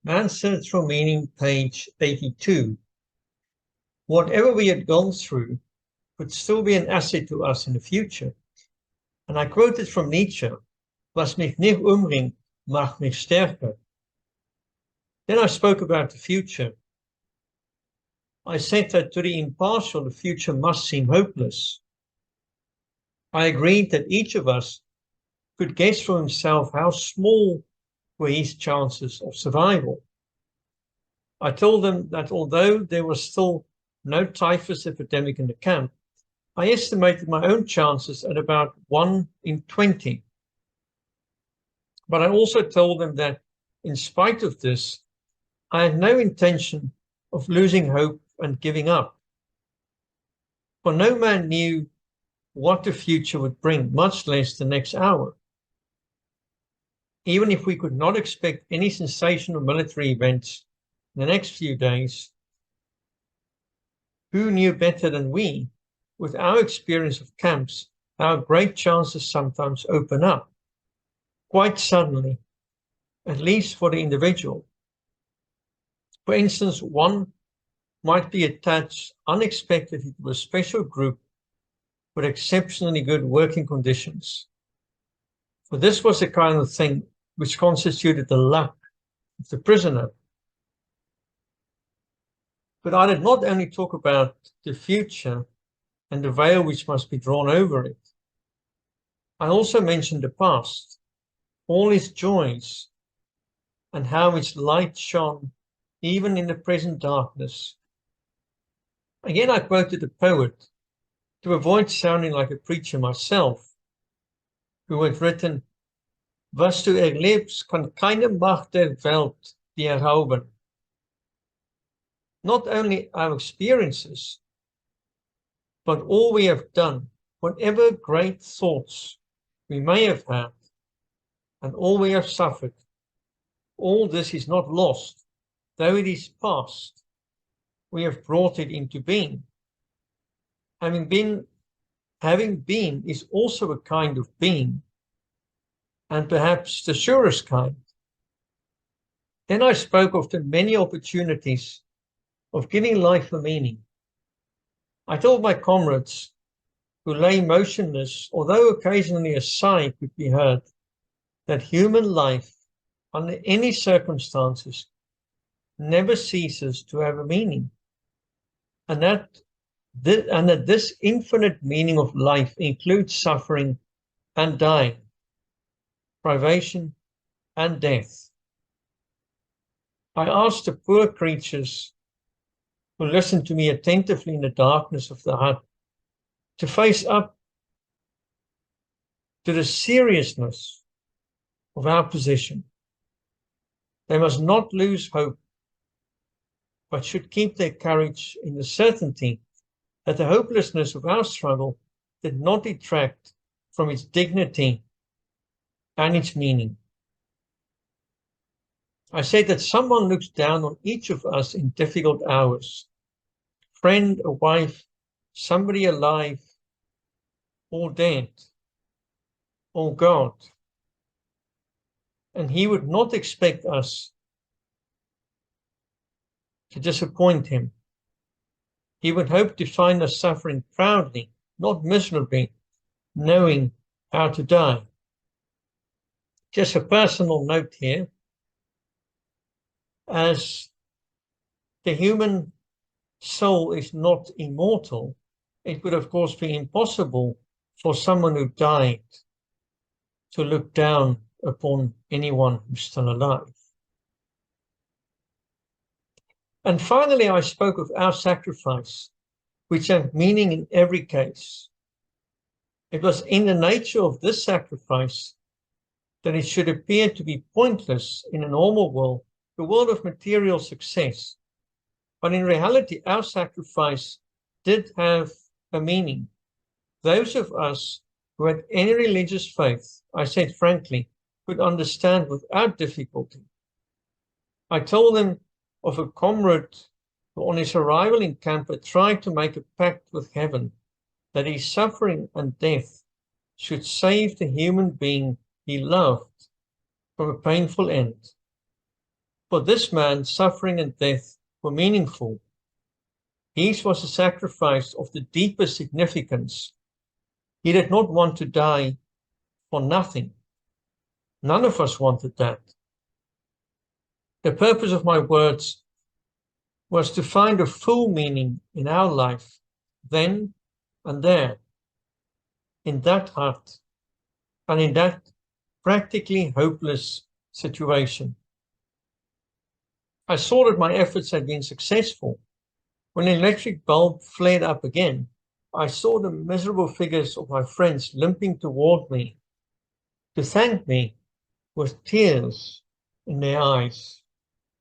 Man's Search for Meaning, page 82. Whatever we had gone through could still be an asset to us in the future. And I quoted from Nietzsche, was mich nicht umbringt, macht mich stärker. Then I spoke about the future. I said that to the impartial, the future must seem hopeless. I agreed that each of us could guess for himself how small were his chances of survival. I told them that although there was still no typhus epidemic in the camp, I estimated my own chances at about 1 in 20. But I also told them that in spite of this, I had no intention of losing hope and giving up. For no man knew what the future would bring, much less the next hour. Even if we could not expect any sensational military events in the next few days, who knew better than we, with our experience of camps, how great chances sometimes open up, quite suddenly, at least for the individual. For instance, one might be attached unexpectedly to a special group with exceptionally good working conditions. For this was the kind of thing which constituted the luck of the prisoner. But I did not only talk about the future and the veil which must be drawn over it. I also mentioned the past, all its joys, and how its light shone even in the present darkness. Again, I quoted a poet to avoid sounding like a preacher myself, who had written, "Was du erlebst, kann keine Macht der Welt dir rauben." Not only our experiences, but all we have done, whatever great thoughts we may have had, and all we have suffered, all this is not lost, though it is past. We have brought it into being. Having been is also a kind of being, and perhaps the surest kind. Then I spoke of the many opportunities of giving life a meaning. I told my comrades, who lay motionless, although occasionally a sigh could be heard, that human life, under any circumstances, never ceases to have a meaning, and that this infinite meaning of life includes suffering and dying, privation and death. I asked the poor creatures who listened to me attentively in the darkness of the hut to face up to the seriousness of our position. They must not lose hope, but should keep their courage in the certainty that the hopelessness of our struggle did not detract from its dignity and its meaning. I said that someone looks down on each of us in difficult hours. A friend, a wife, somebody alive, or dead, or God. And he would not expect us to disappoint him. He would hope to find us suffering proudly, not miserably, knowing how to die. Just a personal note here. As the human soul is not immortal, it would of course be impossible for someone who died to look down upon anyone who's still alive. And finally, I spoke of our sacrifice, which had meaning in every case. It was in the nature of this sacrifice that it should appear to be pointless in a normal world, the world of material success. But in reality, our sacrifice did have a meaning. Those of us who had any religious faith, I said frankly, could understand without difficulty. I told them of a comrade who on his arrival in camp had tried to make a pact with heaven that his suffering and death should save the human being he loved from a painful end. For this man, suffering and death were meaningful. His was a sacrifice of the deepest significance. He did not want to die for nothing. None of us wanted that. The purpose of my words was to find a full meaning in our life, then and there, in that hut, and in that practically hopeless situation. I saw that my efforts had been successful. When the electric bulb flared up again, I saw the miserable figures of my friends limping toward me to thank me with tears in their eyes.